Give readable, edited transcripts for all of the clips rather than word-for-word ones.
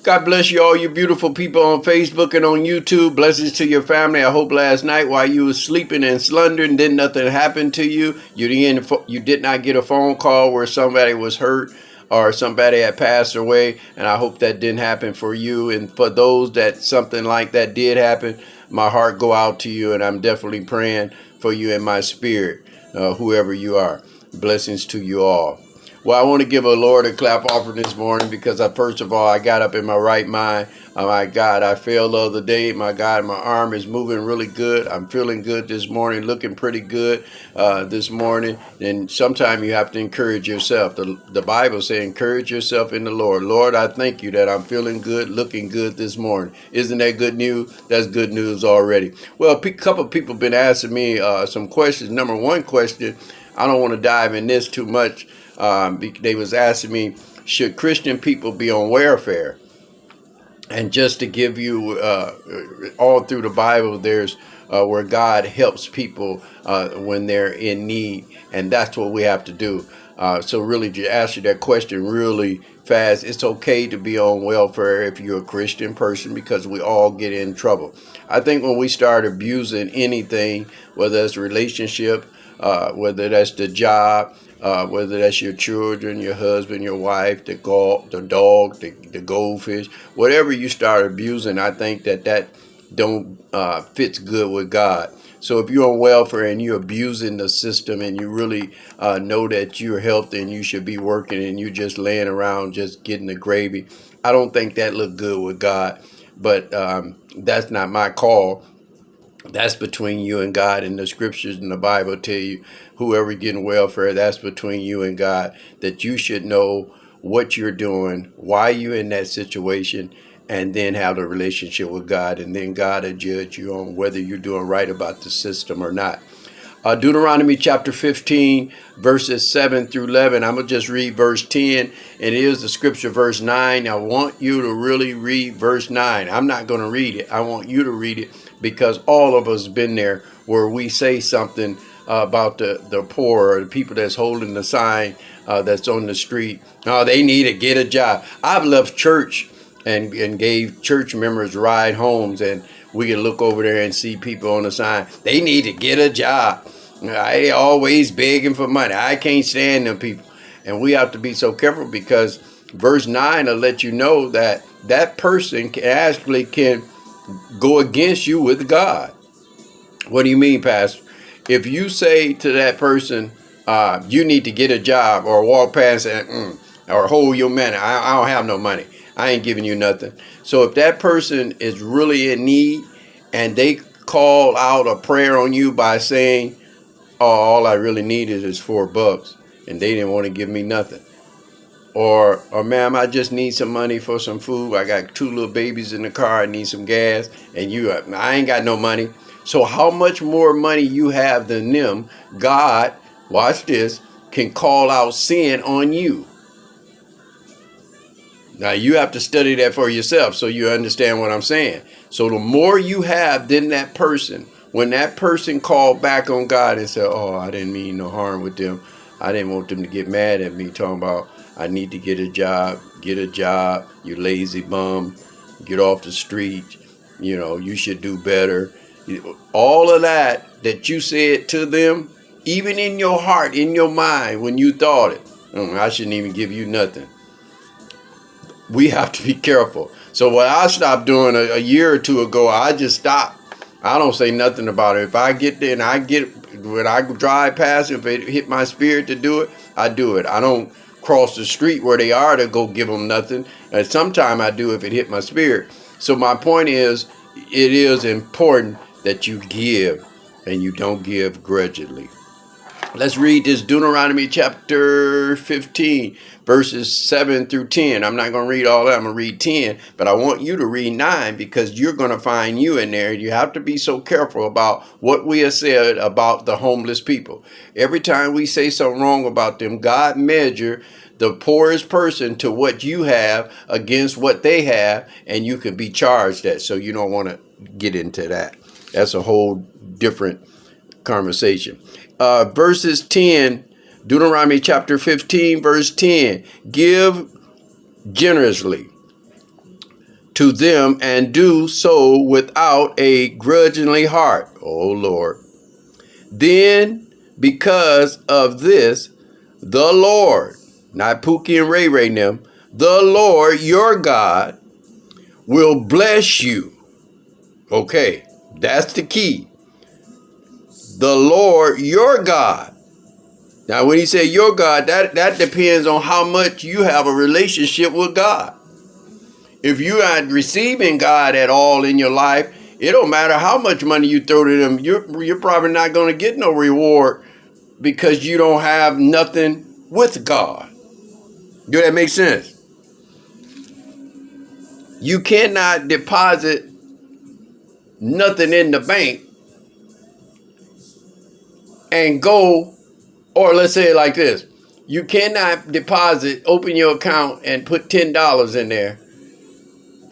God bless you, all you beautiful people on Facebook and on YouTube. Blessings to your family. I hope last night while you were sleeping and slumbering, did nothing happen to you. You did not get a phone call where somebody was hurt or somebody had passed away. And I hope that didn't happen for you. And for those that something like that did happen, my heart go out to you. And I'm definitely praying for you in my spirit, whoever you are. Blessings to you all. Well, I want to give a Lord a clap offering this morning because first of all, I got up in my right mind. Oh my God, I fell the other day. My God, my arm is moving really good. I'm feeling good this morning, looking pretty good this morning. And sometimes you have to encourage yourself. The Bible says, encourage yourself in the Lord. Lord, I thank you that I'm feeling good, looking good this morning. Isn't that good news? That's good news already. Well, a couple of people have been asking me some questions. Number one question, I don't want to dive in this too much. They was asking me, should Christian people be on welfare? And just to give you, all through the Bible, there's where God helps people when they're in need. And that's what we have to do. So really, to answer that question really fast, it's okay to be on welfare if you're a Christian person because we all get in trouble. I think when we start abusing anything, whether it's a relationship, whether that's the job, whether that's your children, your husband, your wife, the dog, the goldfish, whatever you start abusing, I think that don't fits good with God. So if you're on welfare and you're abusing the system and you really know that you're healthy and you should be working and you're just laying around just getting the gravy, I don't think that look good with God. But that's not my call. That's between you and God, and the scriptures in the Bible tell you whoever getting welfare, that's between you and God, that you should know what you're doing, why you're in that situation, and then have a relationship with God, and then God will judge you on whether you're doing right about the system or not. Deuteronomy chapter 15, verses 7 through 11. I'm going to just read verse 10. And it is the scripture, verse 9. I want you to really read verse 9. I'm not going to read it. I want you to read it because all of us been there where we say something about the poor or the people that's holding the sign that's on the street. Oh, they need to get a job. I've left church and gave church members ride homes, and we can look over there and see people on the sign. They need to get a job. They always begging for money. I can't stand them people. And we have to be so careful because verse 9 will let you know that that person can go against you with God. What do you mean, Pastor? If you say to that person, you need to get a job, or walk past and or hold your money. I don't have no money. I ain't giving you nothing. So if that person is really in need and they call out a prayer on you by saying, oh, all I really needed is $4 and they didn't want to give me nothing. Or ma'am, I just need some money for some food. I got 2 little babies in the car. I need some gas. And I ain't got no money. So how much more money you have than them, God, watch this, can call out sin on you. Now, you have to study that for yourself so you understand what I'm saying. So the more you have than that person, when that person called back on God and said, oh, I didn't mean no harm with them. I didn't want them to get mad at me talking about I need to get a job, you lazy bum, get off the street, you should do better. All of that you said to them, even in your heart, in your mind, when you thought it, I shouldn't even give you nothing. We have to be careful. So what I stopped doing a year or two ago, I just stopped. I don't say nothing about it. If I get there and when I drive past, if it hit my spirit to do it, I do it. I don't cross the street where they are to go give them nothing. And sometimes I do if it hit my spirit. So my point is, it is important that you give and you don't give grudgingly. Let's read this Deuteronomy chapter 15, verses 7 through 10. I'm not going to read all that. I'm going to read 10, but I want you to read 9 because you're going to find you in there. You have to be so careful about what we have said about the homeless people. Every time we say something wrong about them, God measure the poorest person to what you have against what they have, and you can be charged that. So you don't want to get into that. That's a whole different conversation. Verses 10, Deuteronomy chapter 15, verse 10, give generously. to them and do so without a grudgingly heart. Oh Lord. Then because of this, the Lord, not Pookie and Ray Ray them, the Lord your God will bless you. Okay, that's the key. The Lord your God. Now when he said your God, that depends on how much you have a relationship with God. If you aren't receiving God at all in your life, it don't matter how much money you throw to them, you're probably not going to get no reward because you don't have nothing with God. Do that make sense? You cannot deposit nothing in the bank and go, or let's say it like this. You cannot open your account and put $10 in there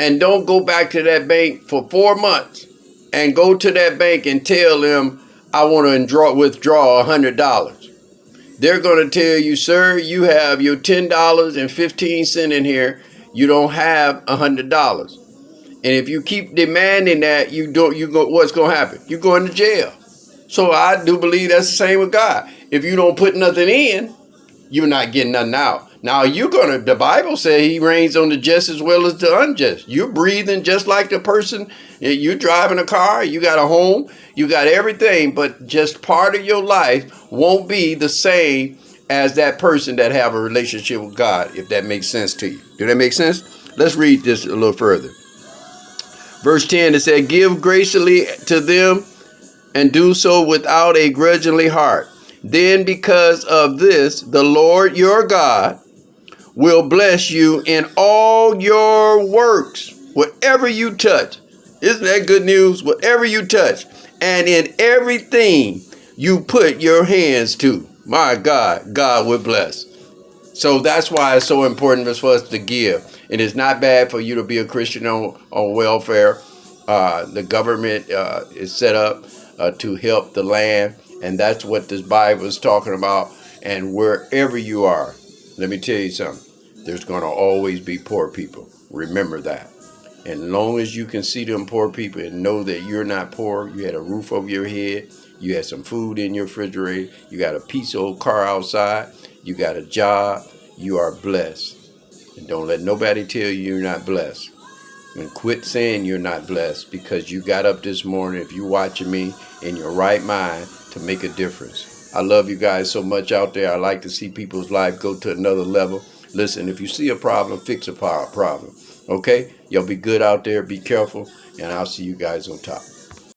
and don't go back to that bank for 4 months and go to that bank and tell them, I want to withdraw $100. They're going to tell you, sir, you have your $10.15 in here. You don't have $100. And if you keep demanding that, what's going to happen? You're going to jail. So I do believe that's the same with God. If you don't put nothing in, you're not getting nothing out. Now the Bible says he reigns on the just as well as the unjust. You're breathing just like the person. You're driving a car, you got a home, you got everything, but just part of your life won't be the same as that person that have a relationship with God, if that makes sense to you. Do that make sense? Let's read this a little further. Verse 10, it said, give graciously to them and do so without a grudgingly heart. Then because of this, the Lord your God will bless you in all your works, whatever you touch. Isn't that good news? Whatever you touch, and in everything you put your hands to, my God, God will bless. So that's why it's so important for us to give. It is not bad for you to be a Christian on welfare. The government is set up to help the land, and that's what this Bible is talking about. And wherever you are, let me tell you something. There's going to always be poor people. Remember that. And as long as you can see them poor people and know that you're not poor, you had a roof over your head, you had some food in your refrigerator, you got a piece of old car outside, you got a job, you are blessed. And don't let nobody tell you you're not blessed. And quit saying you're not blessed because you got up this morning, if you're watching me, in your right mind to make a difference. I love you guys so much out there. I like to see people's life go to another level. Listen, if you see a problem, fix a problem. Okay? Y'all be good out there. Be careful. And I'll see you guys on top.